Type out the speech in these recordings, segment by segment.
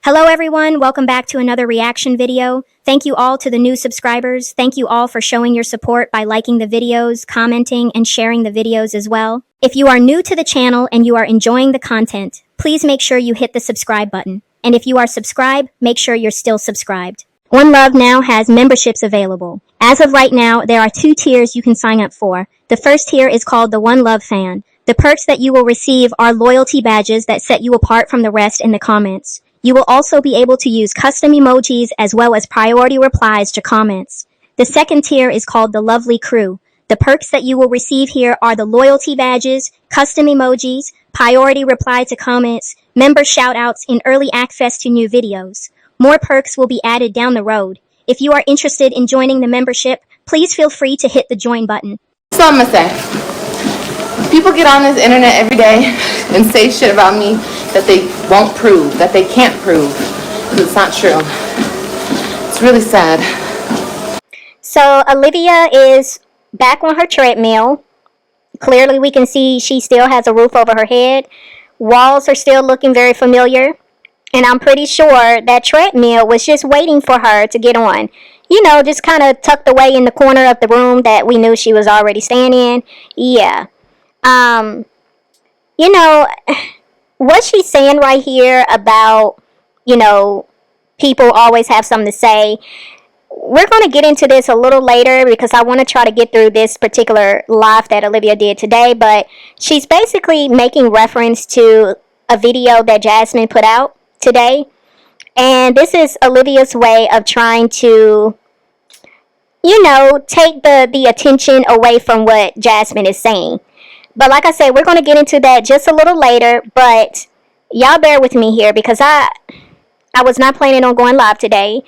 Hello everyone, welcome back to another reaction video. Thank you all to the new subscribers. Thank you all for showing your support by liking the videos, commenting, and sharing the videos as well. If you are new to the channel and you are enjoying the content, please make sure you hit the subscribe button. And if you are subscribed, make sure you're still subscribed. OneLove now has memberships available. As of right now, there are 2 tiers you can sign up for. The first tier is called the OneLove Fan. The perks that you will receive are loyalty badges that set you apart from the rest in the comments. You will also be able to use custom emojis as well as priority replies to comments. The second tier is called the Lovely Crew. The perks that you will receive here are the loyalty badges, custom emojis, priority reply to comments, member shoutouts, and early access to new videos. More perks will be added down the road. If you are interested in joining the membership, please feel free to hit the join button. So I'm gonna say, people get on this internet every day and say shit about me that they won't prove, that they can't prove, because it's not true. It's really sad. So Olivia is back on her treadmill. Clearly we can see she still has a roof over her head. Walls are still looking very familiar. And I'm pretty sure that treadmill was just waiting for her to get on. You know, just kind of tucked away in the corner of the room that we knew she was already staying in. Yeah. You know, what she's saying right here about, you know, people always have something to say. We're going to get into this a little later because I want to try to get through this particular live that Olivia did today. But she's basically making reference to a video that Jasmine put out today. And this is Olivia's way of trying to, you know, take the attention away from what Jasmine is saying. But like I said, we're going to get into that just a little later. But y'all bear with me here because I was not planning on going live today.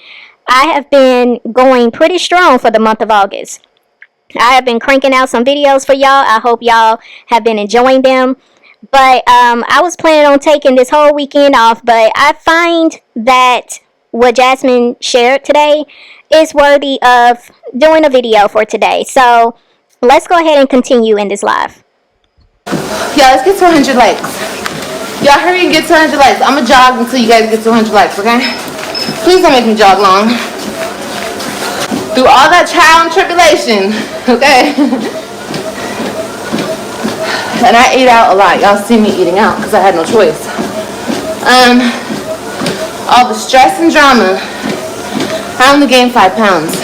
I have been going pretty strong for the month of August. I have been cranking out some videos for y'all. I hope y'all have been enjoying them. But I was planning on taking this whole weekend off. But I find that what Jasmine shared today is worthy of doing a video for today. So let's go ahead and continue in this live. Yeah, let's get to 100 likes. Y'all hurry and get to 100 likes. I'm gonna jog until you guys get to 100 likes, okay? Please don't make me jog long. Through all that trial and tribulation, okay? And I ate out a lot. Y'all see me eating out because I had no choice. All the stress and drama. I only gained 5 pounds.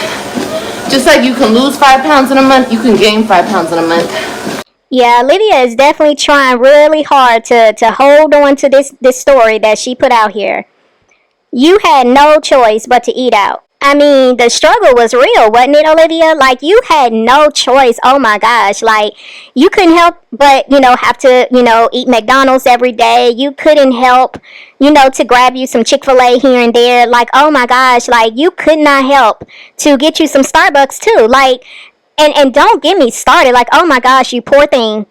Just like you can lose 5 pounds in a month, you can gain 5 pounds in a month. Yeah, Olivia is definitely trying really hard to hold on to this story that she put out here. You had no choice but to eat out. I mean, the struggle was real, wasn't it, Olivia? Like, you had no choice. Oh, my gosh. Like, you couldn't help but, you know, have to, you know, eat McDonald's every day. You couldn't help, you know, to grab you some Chick-fil-A here and there. Like, oh, my gosh. Like, you could not help to get you some Starbucks, too. Like, and don't get me started. Like, oh, my gosh, you poor thing.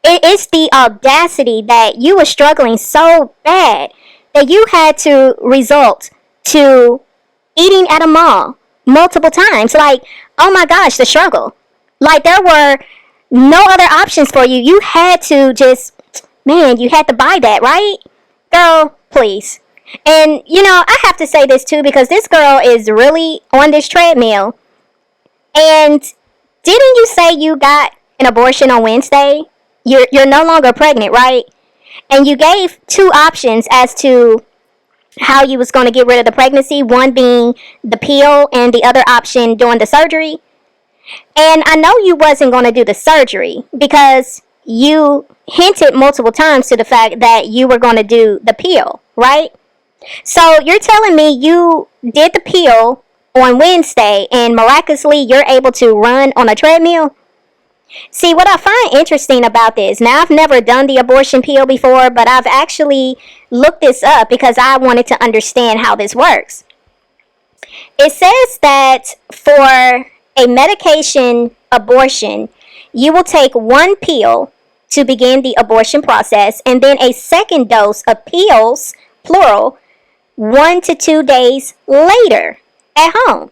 It's the audacity that you were struggling so bad that you had to resort to eating at a mall multiple times. Like, oh my gosh, the struggle. Like, there were no other options for you. You had to just, man, you had to buy that, right? Girl, please. And, you know, I have to say this too because this girl is really on this treadmill. And didn't you say you got an abortion on Wednesday? You're no longer pregnant, right? And you gave 2 options as to how you was going to get rid of the pregnancy, one being the pill and the other option doing the surgery. And I know you wasn't going to do the surgery because you hinted multiple times to the fact that you were going to do the pill, right? So you're telling me you did the pill on Wednesday and miraculously you're able to run on a treadmill? See, what I find interesting about this, now I've never done the abortion pill before, but I've actually looked this up because I wanted to understand how this works. It says that for a medication abortion, you will take 1 pill to begin the abortion process and then a second dose of pills, plural, 1 to 2 days later at home.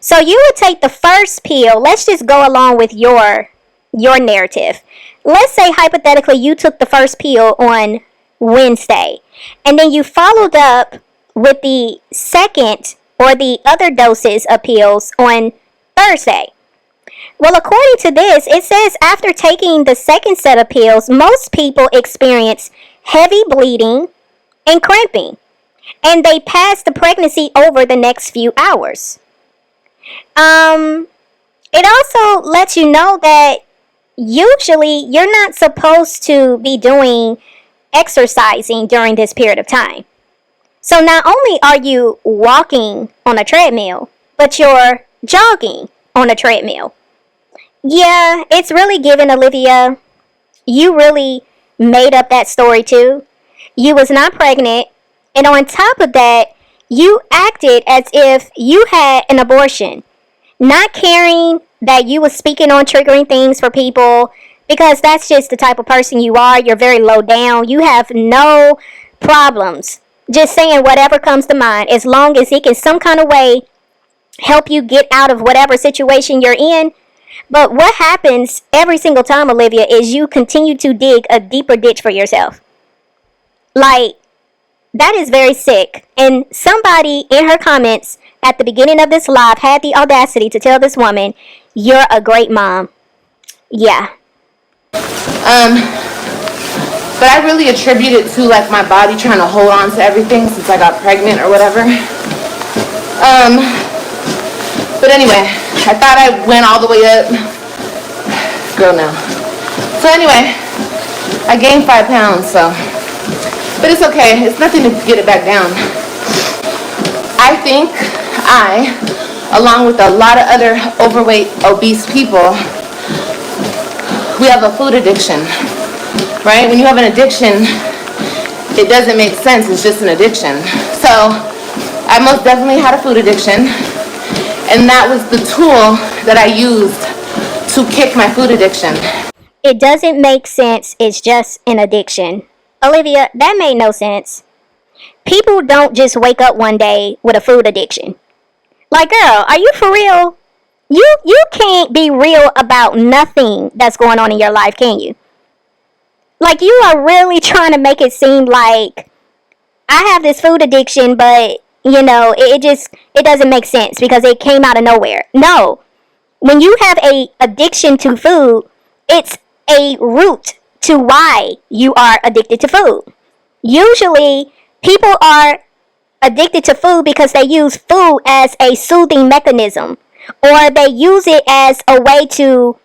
So you would take the first pill. Let's just go along with your narrative. Let's say hypothetically you took the first pill on Wednesday. And then you followed up with the second or the other doses of pills on Thursday. Well, according to this, it says after taking the second set of pills, most people experience heavy bleeding and cramping, and they pass the pregnancy over the next few hours. It also lets you know that usually you're not supposed to be doing exercising during this period of time. So not only are you walking on a treadmill, but you're jogging on a treadmill. Yeah, it's really given, Olivia. You really made up that story too. You was not pregnant, and on top of that, you acted as if you had an abortion, not caring that you was speaking on triggering things for people, because that's just the type of person you are. You're very low down. You have no problems just saying whatever comes to mind, as long as it can some kind of way help you get out of whatever situation you're in. But what happens every single time, Olivia, is you continue to dig a deeper ditch for yourself. Like, that is very sick. And somebody in her comments at the beginning of this live had the audacity to tell this woman, "You're a great mom." Yeah. But I really attribute it to like my body trying to hold on to everything since I got pregnant or whatever. But anyway, I thought I went all the way up. Girl, no. So anyway, I gained 5 pounds, so. But it's okay. It's nothing to get it back down. I think I, along with a lot of other overweight, obese people, we have a food addiction, right? When you have an addiction, it doesn't make sense. It's just an addiction. So I most definitely had a food addiction. And that was the tool that I used to kick my food addiction. It doesn't make sense. It's just an addiction. Olivia, that made no sense. People don't just wake up one day with a food addiction. Like, girl, are you for real? You can't be real about nothing that's going on in your life, can you? Like, you are really trying to make it seem like I have this food addiction, but you know, it doesn't make sense because it came out of nowhere. No. When you have a addiction to food, it's a root to why you are addicted to food. Usually, people are addicted to food because they use food as a soothing mechanism, or they use it as a way to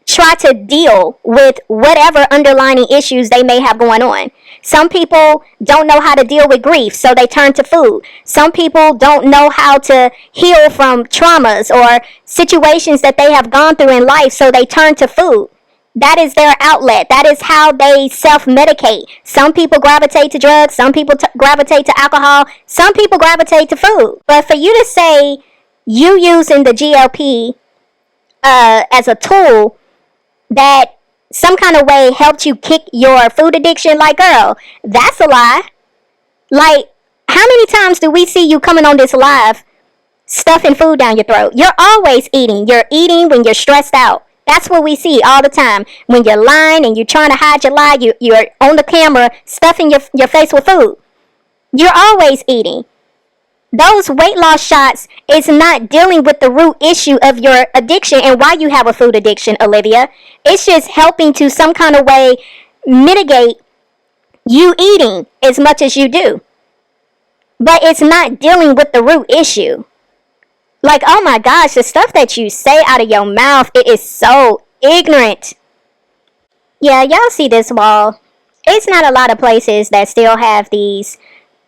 try to deal with whatever underlying issues they may have going on. Some people don't know how to deal with grief, so they turn to food. Some people don't know how to heal from traumas or situations that they have gone through in life, so they turn to food. That is their outlet. That is how they self-medicate. Some people gravitate to drugs. Some people gravitate to alcohol. Some people gravitate to food. But for you to say you using the GLP as a tool that some kind of way helped you kick your food addiction, like, girl, that's a lie. Like, how many times do we see you coming on this live stuffing food down your throat? You're always eating. You're eating when you're stressed out. That's what we see all the time. When you're lying and you're trying to hide your lie, you're on the camera stuffing your face with food. You're always eating. Those weight loss shots is not dealing with the root issue of your addiction and why you have a food addiction, Olivia. It's just helping to some kind of way mitigate you eating as much as you do. But it's not dealing with the root issue. Like, oh my gosh, the stuff that you say out of your mouth, it is so ignorant. Yeah, y'all see this wall. It's not a lot of places that still have these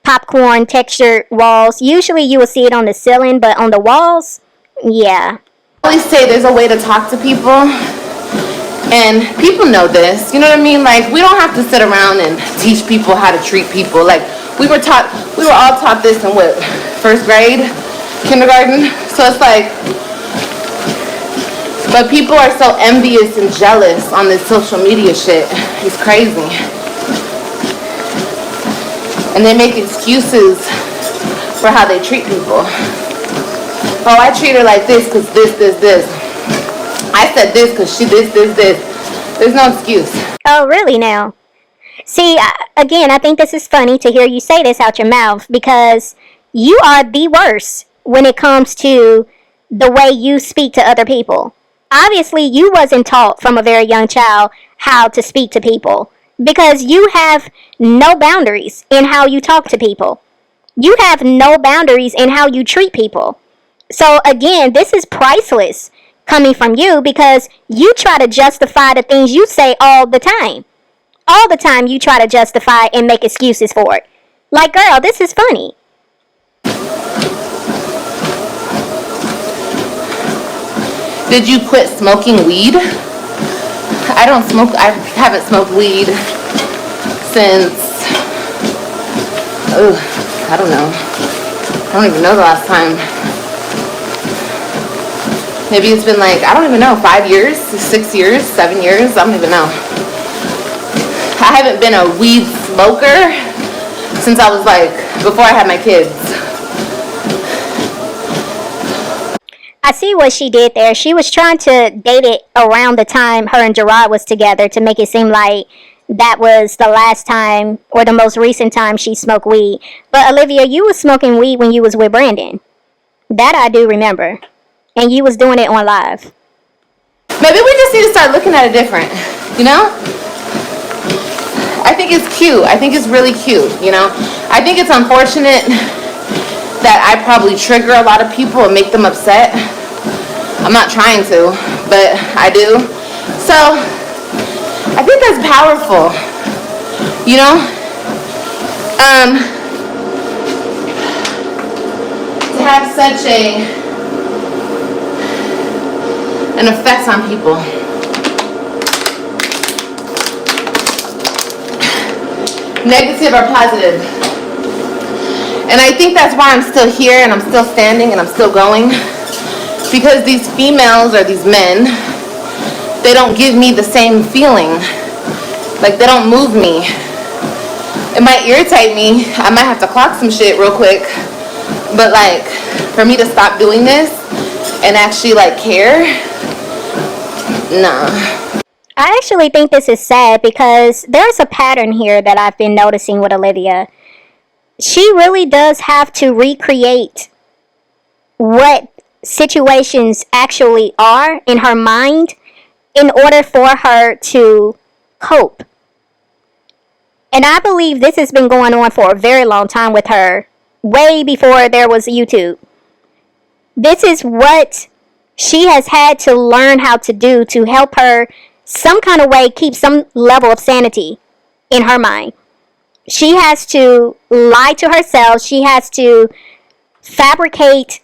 popcorn textured walls. Usually you will see it on the ceiling, but on the walls, yeah. I always say there's a way to talk to people, and people know this. You know what I mean? Like, we don't have to sit around and teach people how to treat people. Like, we were all taught this in what, first grade, kindergarten? So it's like, but people are so envious and jealous on this social media shit. It's crazy. And they make excuses for how they treat people. Oh, I treat her like this because this. I said this because she this. There's no excuse. Oh, really now? See, again, I think this is funny to hear you say this out your mouth because you are the worst when it comes to the way you speak to other people. Obviously, you wasn't taught from a very young child how to speak to people because you have no boundaries in how you talk to people. You have no boundaries in how you treat people. So again, this is priceless coming from you because you try to justify the things you say all the time. All the time you try to justify and make excuses for it. Like, girl, this is funny. Did you quit smoking weed? I don't smoke. I haven't smoked weed since, I don't know. I don't even know the last time. Maybe it's been like, I don't even know, 5 years, 6 years, 7 years, I don't even know. I haven't been a weed smoker since I was like, before I had my kids. I see what she did there. She was trying to date it around the time her and Gerard was together to make it seem like that was the last time or the most recent time she smoked weed. But Olivia, you was smoking weed when you was with Brandon. That I do remember. And you was doing it on live. Maybe we just need to start looking at it different, you know? I think it's cute. I think it's really cute, you know? I think it's unfortunate that I probably trigger a lot of people and make them upset. I'm not trying to, but I do. So, I think that's powerful, you know? To have such an effect on people. Negative or positive. And I think that's why I'm still here and I'm still standing and I'm still going. Because these females or these men, they don't give me the same feeling. Like, they don't move me. It might irritate me. I might have to clock some shit real quick. But like, for me to stop doing this and actually like care, nah. I actually think this is sad because there's a pattern here that I've been noticing with Olivia. She really does have to recreate what situations actually are in her mind in order for her to cope. And I believe this has been going on for a very long time with her, way before there was YouTube. This is what she has had to learn how to do to help her some kind of way keep some level of sanity in her mind. She has to lie to herself. She has to fabricate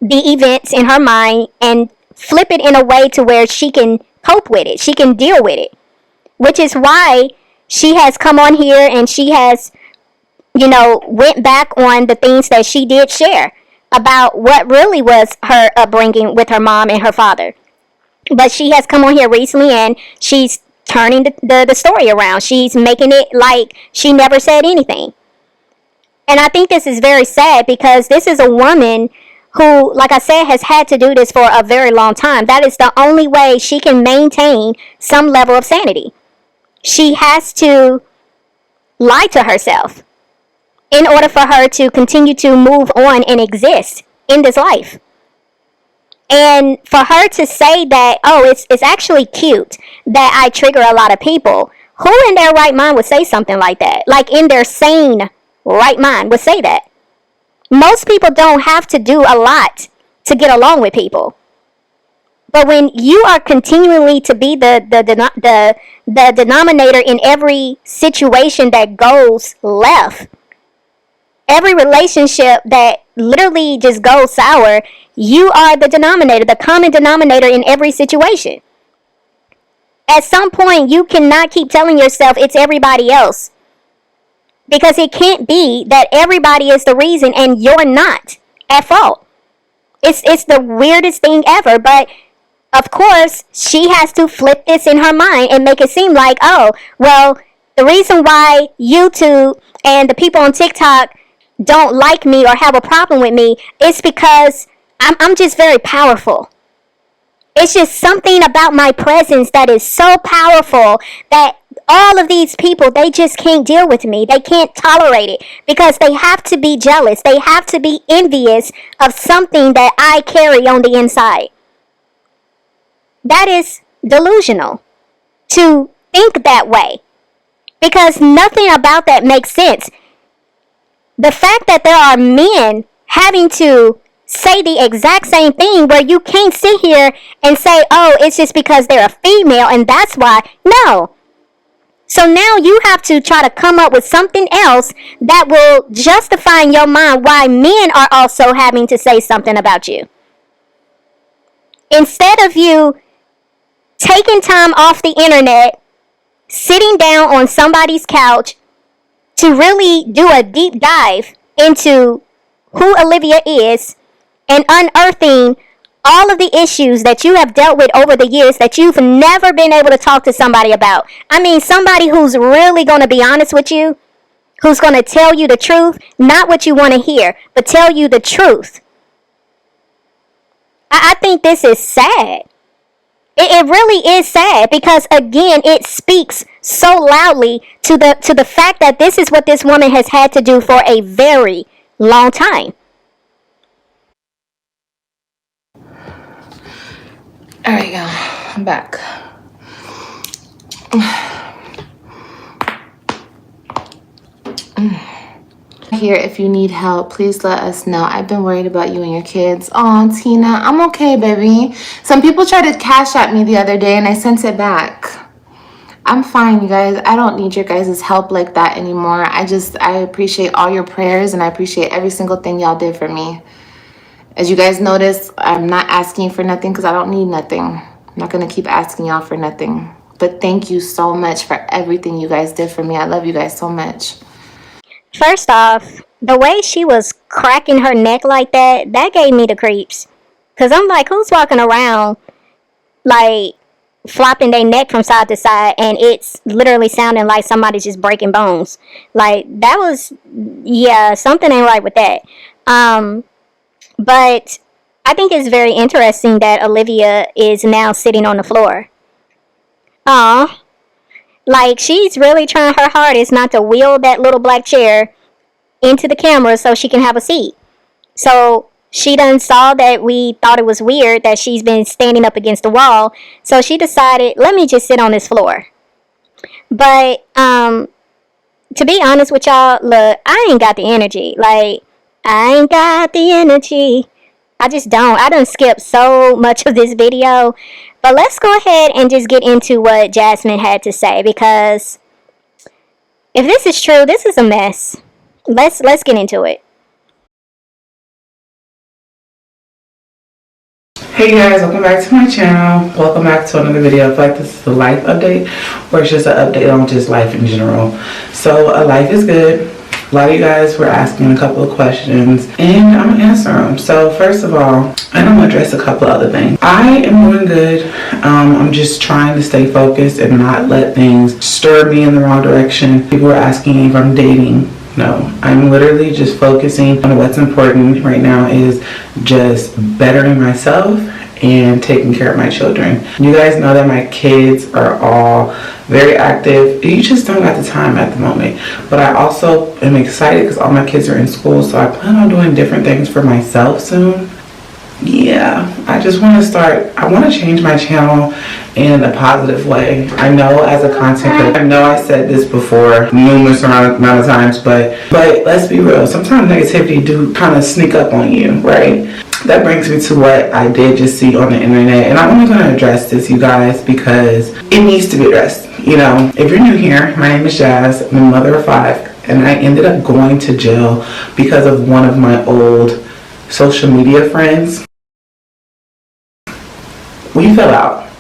the events in her mind and flip it in a way to where she can cope with it. She can deal with it. Which is why she has come on here and she has, went back on the things that she did share about what really was her upbringing with her mom and her father. But she has come on here recently and she's turning the story around. She's making it like she never said anything. And I think this is very sad because this is a woman who, like I said, has had to do this for a very long time. That is the only way she can maintain some level of sanity. She has to lie to herself in order for her to continue to move on and exist in this life. And for her to say that, it's actually cute that I trigger a lot of people. Who in their right mind would say something like that? Like in their sane right mind would say that. Most people don't have to do a lot to get along with people. But when you are continually to be the denominator in every situation that goes left, every relationship that literally just goes sour, you are the denominator, the common denominator in every situation. At some point, you cannot keep telling yourself it's everybody else. Because it can't be that everybody is the reason and you're not at fault. It's the weirdest thing ever. But, of course, she has to flip this in her mind and make it seem like, the reason why YouTube and the people on TikTok don't like me or have a problem with me is because I'm just very powerful. It's just something about my presence that is so powerful that all of these people, they just can't deal with me. They can't tolerate it because they have to be jealous. They have to be envious of something that I carry on the inside. That is delusional to think that way because nothing about that makes sense. The fact that there are men having to say the exact same thing where you can't sit here and say, oh, it's just because they're a female and that's why. No. So now you have to try to come up with something else that will justify in your mind why men are also having to say something about you. Instead of you taking time off the internet, sitting down on somebody's couch to really do a deep dive into who Olivia is and unearthing all of the issues that you have dealt with over the years that you've never been able to talk to somebody about. I mean, somebody who's really going to be honest with you, who's going to tell you the truth, not what you want to hear, but tell you the truth. I think this is sad. It really is sad because, again, it speaks so loudly to the fact that this is what this woman has had to do for a very long time. All right, y'all, I'm back. Here, if you need help, please let us know. I've been worried about you and your kids. Oh, Tina, I'm okay, baby. Some people tried to cash at me the other day and I sent it back. I'm fine, you guys. I don't need your guys' help like that anymore. I appreciate all your prayers and I appreciate every single thing y'all did for me. As you guys notice, I'm not asking for nothing because I don't need nothing. I'm not going to keep asking y'all for nothing. But thank you so much for everything you guys did for me. I love you guys so much. First off, the way she was cracking her neck like that gave me the creeps. Because I'm like, who's walking around, like, flopping their neck from side to side, and it's literally sounding like somebody's just breaking bones. Like, that was, yeah, something ain't right with that. But I think it's very interesting that Olivia is now sitting on the floor. Aw. Like, she's really trying her hardest not to wheel that little black chair into the camera so she can have a seat. So she done saw that we thought it was weird that she's been standing up against the wall. So she decided, let me just sit on this floor. But, to be honest with y'all, look, I ain't got the energy. Like, I ain't got the energy. I just don't. I done skipped so much of this video. But let's go ahead and just get into what Jasmine had to say, because if this is true, this is a mess. Let's get into it. Hey guys, welcome back to my channel. Welcome back to another video. I feel like this is a life update, or it's just an update on just life in general. So life is good. A lot of you guys were asking a couple of questions and I'm gonna answer them. So first of all, and I'm gonna address a couple of other things. I am doing good. I'm just trying to stay focused and not let things stir me in the wrong direction. People were asking if I'm dating. No, I'm literally just focusing on what's important right now is just bettering myself and taking care of my children. You guys know that my kids are all very active. You just don't got the time at the moment. But I also am excited because all my kids are in school, so I plan on doing different things for myself soon. Yeah, I just want to start, I want to change my channel in a positive way. I know as a content creator, I know I said this before numerous amount of times, but let's be real. Sometimes negativity do kind of sneak up on you, right? That brings me to what I did just see on the internet, and I'm only going to address this, you guys, because it needs to be addressed. You know, if you're new here, my name is Jazz. I'm a mother of 5, and I ended up going to jail because of one of my old social media friends. We fell out.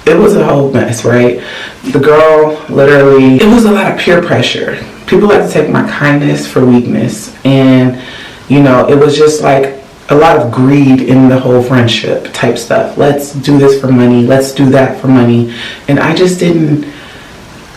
It was a whole mess, right? The girl, literally, it was a lot of peer pressure. People like to take my kindness for weakness, and you know, it was just like a lot of greed in the whole friendship type stuff. Let's do this for money, let's do that for money. And I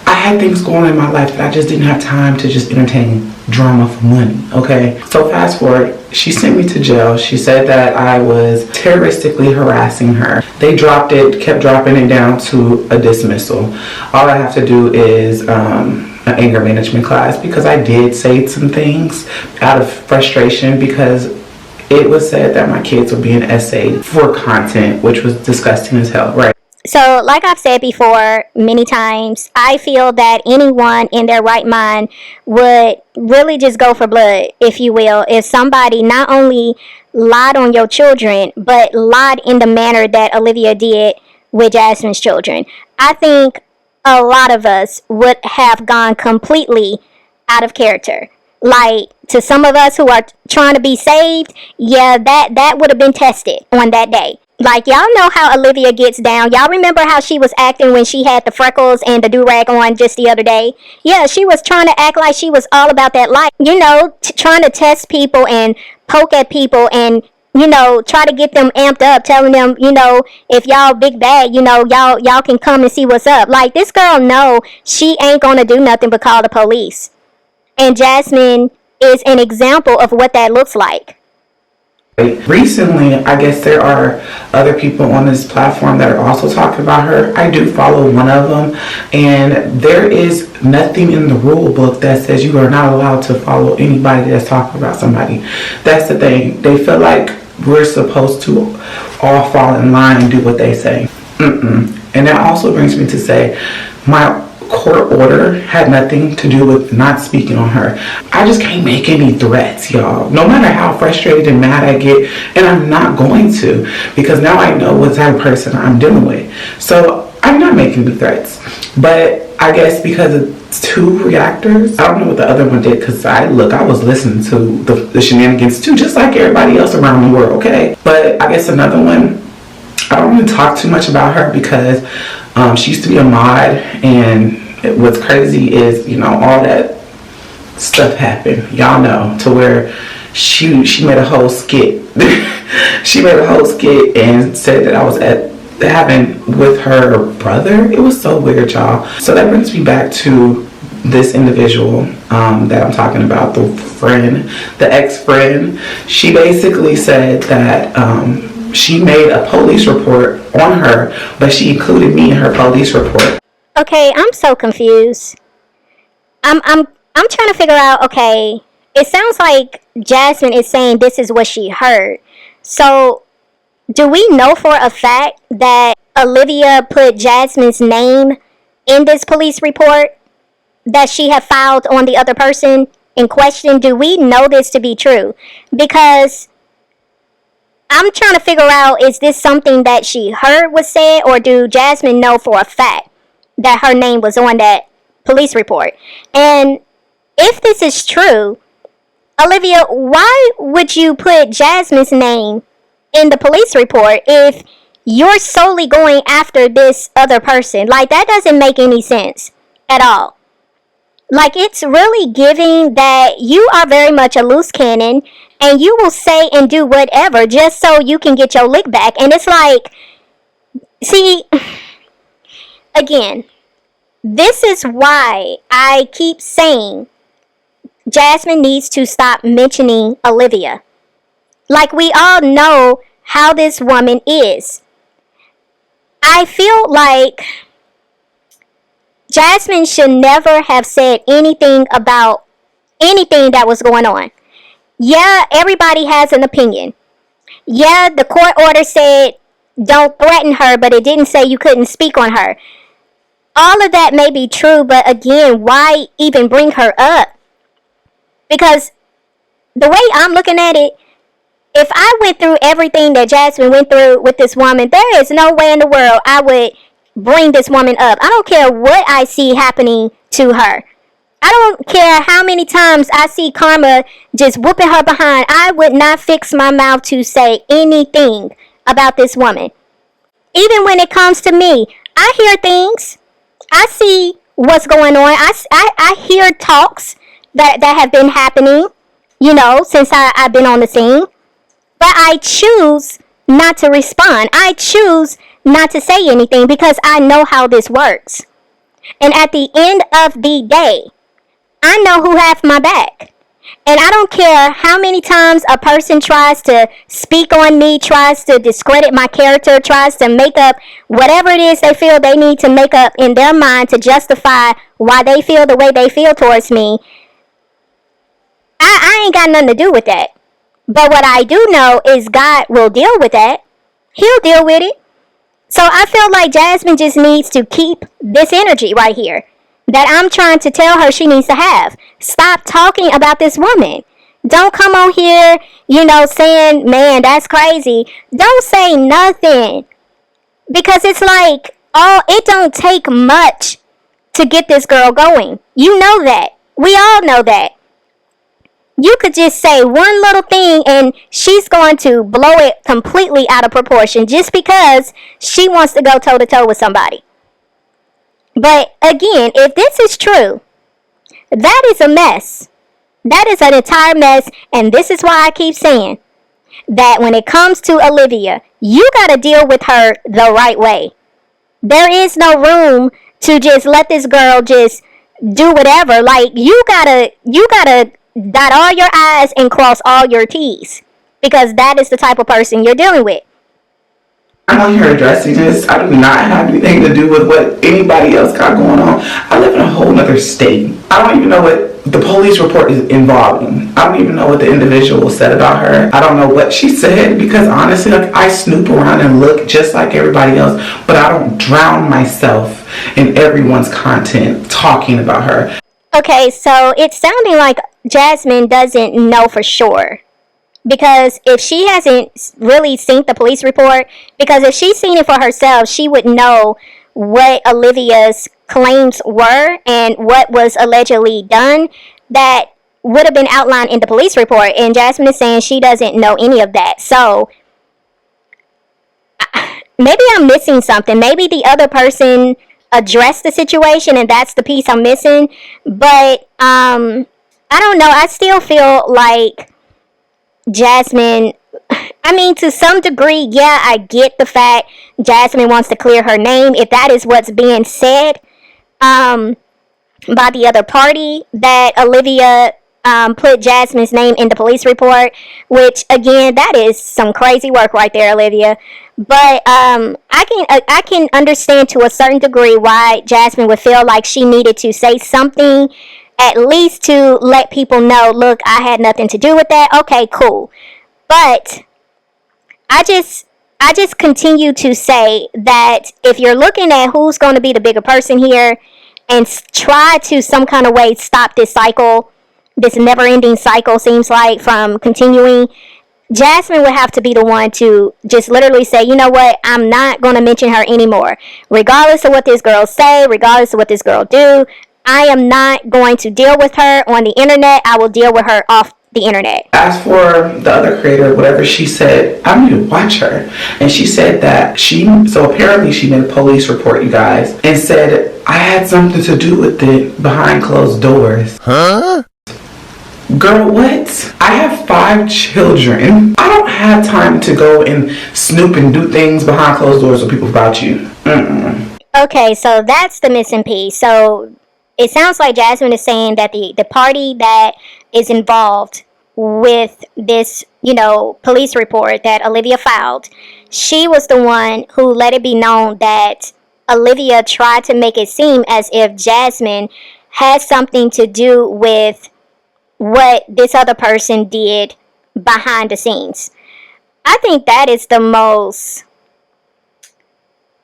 I had things going on in my life that I just didn't have time to just entertain drama for money, okay? So fast forward, she sent me to jail. She said that I was terroristically harassing her. They dropped it, kept dropping it down to a dismissal. All I have to do is an anger management class, because I did say some things out of frustration, because it was said that my kids were being essayed for content, which was disgusting as hell, right? So, like I've said before many times, I feel that anyone in their right mind would really just go for blood, if you will, if somebody not only lied on your children, but lied in the manner that Olivia did with Jasmine's children. I think a lot of us would have gone completely out of character. Like, to some of us who are trying to be saved, yeah, that would have been tested on that day. Like, y'all know how Olivia gets down. Y'all remember how she was acting when she had the freckles and the do-rag on just the other day? Yeah, she was trying to act like she was all about that life. You know, trying to test people and poke at people and, you know, try to get them amped up, telling them, you know, if y'all big bad, you know, y'all can come and see what's up. Like, this girl know she ain't gonna do nothing but call the police. And Jasmine is an example of what that looks like. Recently, I guess there are other people on this platform that are also talking about her. I do follow one of them, and there is nothing in the rule book that says you are not allowed to follow anybody that's talking about somebody. That's the thing. They feel like we're supposed to all fall in line and do what they say. And that also brings me to say, my court order had nothing to do with not speaking on her. I just can't make any threats, y'all. No matter how frustrated and mad I get, and I'm not going to, because now I know what type of person I'm dealing with. So I'm not making the threats. But I guess because of two reactors, I don't know what the other one did, because I was listening to the shenanigans too, just like everybody else around the world, okay? But I guess another one, I don't want to talk too much about her, because she used to be a mod, and what's crazy is, you know, all that stuff happened, y'all know, to where she made a whole skit. She made a whole skit and said that I was having with her brother. It was so weird, y'all. So that brings me back to this individual that I'm talking about, the friend, the ex-friend. She basically said that she made a police report on her, but she included me in her police report. Okay, I'm so confused. I'm trying to figure out, okay, it sounds like Jasmine is saying this is what she heard. So, do we know for a fact that Olivia put Jasmine's name in this police report that she had filed on the other person in question? Do we know this to be true? Because I'm trying to figure out, is this something that she heard was said, or do Jasmine know for a fact that her name was on that police report? And if this is true, Olivia, why would you put Jasmine's name in the police report if you're solely going after this other person? Like, that doesn't make any sense at all. Like, it's really giving that you are very much a loose cannon, and you will say and do whatever just so you can get your lick back. And it's like, see, again, this is why I keep saying Jasmine needs to stop mentioning Olivia. Like, we all know how this woman is. I feel like Jasmine should never have said anything about anything that was going on. Yeah, everybody has an opinion. Yeah, the court order said don't threaten her, but it didn't say you couldn't speak on her. All of that may be true, but again, why even bring her up? Because the way I'm looking at it, if I went through everything that Jasmine went through with this woman, there is no way in the world I would bring this woman up. I don't care what I see happening to her. I don't care how many times I see karma just whooping her behind. I would not fix my mouth to say anything about this woman. Even when it comes to me, I hear things. I see what's going on. I hear talks that have been happening, you know, since I've been on the scene. But I choose not to respond. I choose not to say anything because I know how this works. And at the end of the day, I know who has my back. And I don't care how many times a person tries to speak on me, tries to discredit my character, tries to make up whatever it is they feel they need to make up in their mind to justify why they feel the way they feel towards me. I ain't got nothing to do with that. But what I do know is God will deal with that. He'll deal with it. So I feel like Jasmine just needs to keep this energy right here that I'm trying to tell her she needs to have. Stop talking about this woman. Don't come on here, saying, man, that's crazy. Don't say nothing. Because it's like, it don't take much to get this girl going. You know that. We all know that. You could just say one little thing and she's going to blow it completely out of proportion just because she wants to go toe to toe with somebody. But again, if this is true, that is a mess. That is an entire mess. And this is why I keep saying that when it comes to Olivia, you got to deal with her the right way. There is no room to just let this girl just do whatever. Like, you gotta dot all your I's and cross all your T's. Because that is the type of person you're dealing with. I'm on here addressing this. I do not have anything to do with what anybody else got going on. I live in a whole other state. I don't even know what the police report is involving. I don't even know what the individual said about her. I don't know what she said because honestly, I snoop around and look just like everybody else, but I don't drown myself in everyone's content talking about her. Okay, so it's sounding like Jasmine doesn't know for sure. Because if she hasn't really seen the police report, because if she's seen it for herself, she would know what Olivia's claims were and what was allegedly done that would have been outlined in the police report. And Jasmine is saying she doesn't know any of that. So maybe I'm missing something. Maybe the other person addressed the situation and that's the piece I'm missing. But I don't know. I still feel like Jasmine, to some degree, yeah, I get the fact Jasmine wants to clear her name. If that is what's being said by the other party, that Olivia put Jasmine's name in the police report, which, again, that is some crazy work right there, Olivia. But I can understand to a certain degree why Jasmine would feel like she needed to say something, at least to let people know, look, I had nothing to do with that. Okay, cool. But I just continue to say that if you're looking at who's going to be the bigger person here and try to some kind of way stop this cycle, this never-ending cycle seems like from continuing, Jasmine would have to be the one to just literally say, you know what, I'm not going to mention her anymore. Regardless of what this girl say, regardless of what this girl do, I am not going to deal with her on the internet. I will deal with her off the internet. As for the other creator, whatever she said, I need to watch her. And she said that so apparently she made a police report, you guys, and said I had something to do with it behind closed doors. Huh? Girl, what? I have 5 children. I don't have time to go and snoop and do things behind closed doors with people about you. Mm-mm. Okay, so that's the missing piece. So it sounds like Jasmine is saying that the party that is involved with this, police report that Olivia filed, she was the one who let it be known that Olivia tried to make it seem as if Jasmine had something to do with what this other person did behind the scenes. I think that is the most...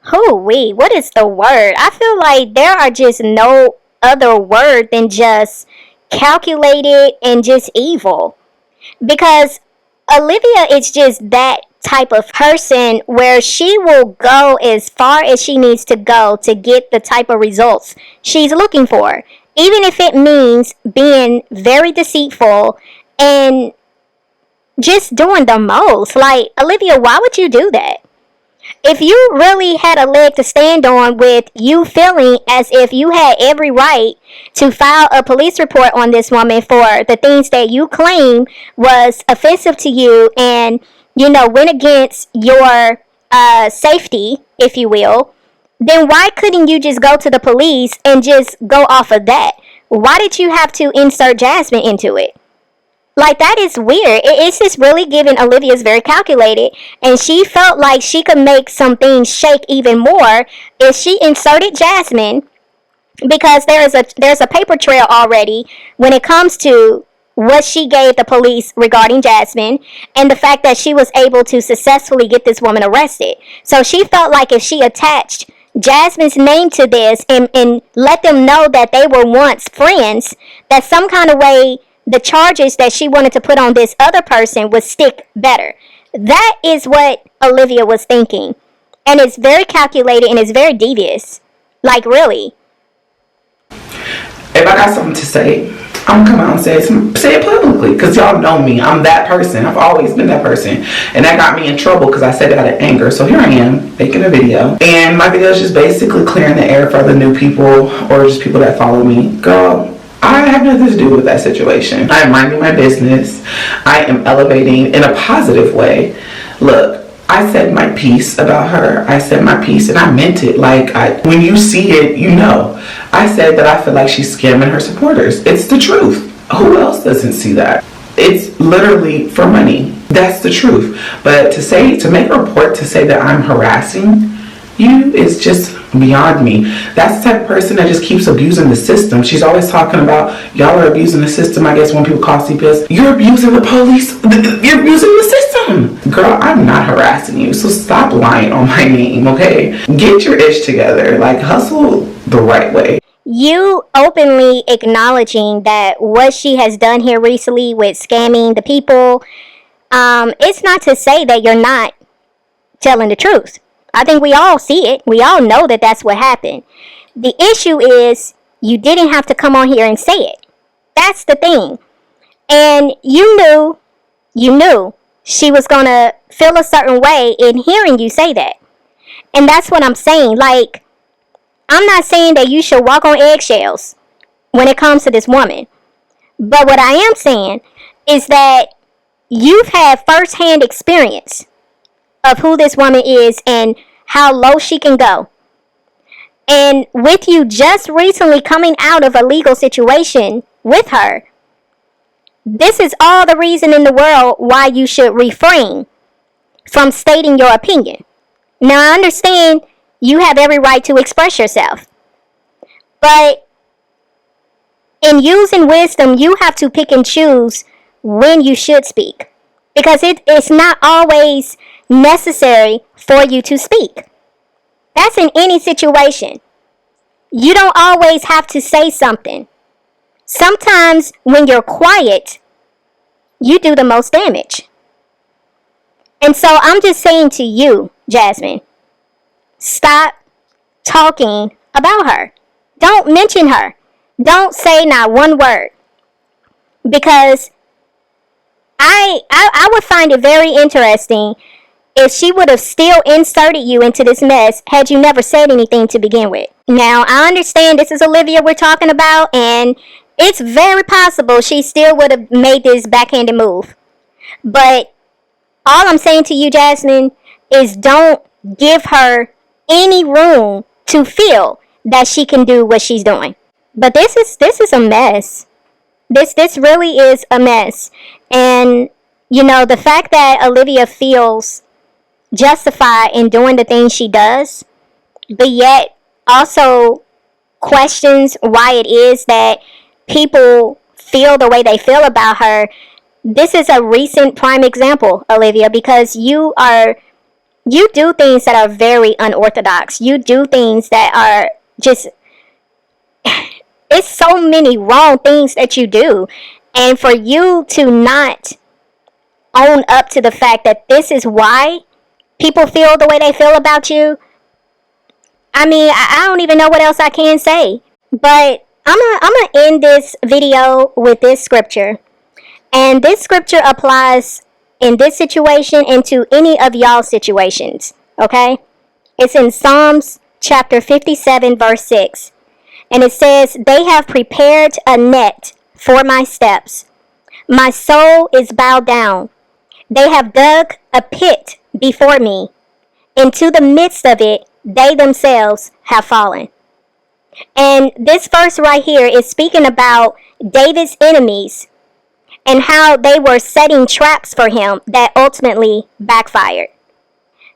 what is the word? I feel like there are just no other word than just calculated and just evil. Because Olivia is just that type of person where she will go as far as she needs to go to get the type of results she's looking for. Even if it means being very deceitful and just doing the most. Like, Olivia, why would you do that? If you really had a leg to stand on with you feeling as if you had every right to file a police report on this woman for the things that you claim was offensive to you and, went against your safety, if you will, then why couldn't you just go to the police and just go off of that? Why did you have to insert Jasmine into it? Like, that is weird. It's just really giving Olivia's very calculated. And she felt like she could make some things shake even more if she inserted Jasmine, because there's a paper trail already when it comes to what she gave the police regarding Jasmine, and the fact that she was able to successfully get this woman arrested. So she felt like if she attached Jasmine's name to this and let them know that they were once friends, that some kind of way the charges that she wanted to put on this other person would stick better. That is what Olivia was thinking. And it's very calculated and it's very devious. Like, really. If I got something to say, I'm gonna come out and say it publicly, because y'all know me. I'm that person. I've always been that person, and that got me in trouble because I said it out of anger. So here I am making a video, and my video is just basically clearing the air for the new people or just people that follow me. Girl, I have nothing to do with that situation. I am minding my business. I am elevating in a positive way. Look, I said my piece about her. I said my piece and I meant it. Like, when you see it, you know. I said that I feel like she's scamming her supporters. It's the truth. Who else doesn't see that? It's literally for money. That's the truth. But to make a report to say that I'm harassing you is just beyond me. That's the type of person that just keeps abusing the system. She's always talking about, y'all are abusing the system. I guess when people call CPS, you're abusing the police. You're abusing the system. Girl, I'm not harassing you. So stop lying on my name, okay? Get your ish together. Like, hustle the right way. You openly acknowledging that what she has done here recently with scamming the people, it's not to say that you're not telling the truth. I think we all see it. We all know that that's what happened. The issue is you didn't have to come on here and say it. That's the thing. And you knew she was going to feel a certain way in hearing you say that. And that's what I'm saying. Like, I'm not saying that you should walk on eggshells when it comes to this woman. But what I am saying is that you've had firsthand experience of who this woman is and how low she can go. And with you just recently coming out of a legal situation with her, this is all the reason in the world why you should refrain from stating your opinion. Now, I understand you have every right to express yourself, but in using wisdom, you have to pick and choose when you should speak, because it's not always necessary for you to speak. That's in any situation. You don't always have to say something. Sometimes when you're quiet, you do the most damage. And so I'm just saying to you, Jasmine, stop talking about her. Don't mention her. Don't say not one word. Because I would find it very interesting if she would have still inserted you into this mess had you never said anything to begin with. Now, I understand this is Olivia we're talking about, and it's very possible she still would have made this backhanded move. But all I'm saying to you, Jasmine, is don't give her any room to feel that she can do what she's doing. But this is a mess. This really is a mess. And, you know, the fact that Olivia feels justified in doing the things she does, but yet also questions why it is that people feel the way they feel about her. This is a recent prime example, Olivia, because you do things that are very unorthodox. You do things that are just, it's so many wrong things that you do. And for you to not own up to the fact that this is why people feel the way they feel about you, I mean, I don't even know what else I can say. But I'm gonna end this video with this scripture. And this scripture applies in this situation and to any of y'all's situations. Okay? It's in Psalms chapter 57, verse 6. And it says, "They have prepared a net for my steps. My soul is bowed down. They have dug a pit before me. Into the midst of it they themselves have fallen. And this verse right here is speaking about David's enemies and how they were setting traps for him that ultimately backfired.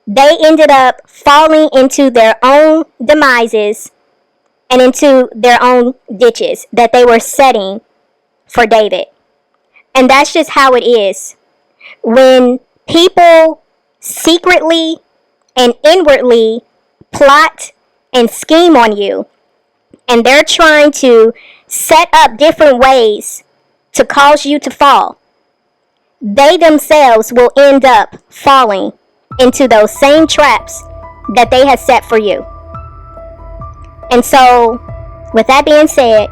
They ended up falling into their own demises and into their own ditches that they were setting for David. And that's just how it is. When people secretly and inwardly plot and scheme on you, and they're trying to set up different ways to cause you to fall, they themselves will end up falling into those same traps that they had set for you. And so, with that being said,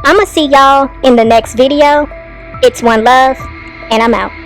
I'm going to see y'all in the next video. It's OneLove, and I'm out.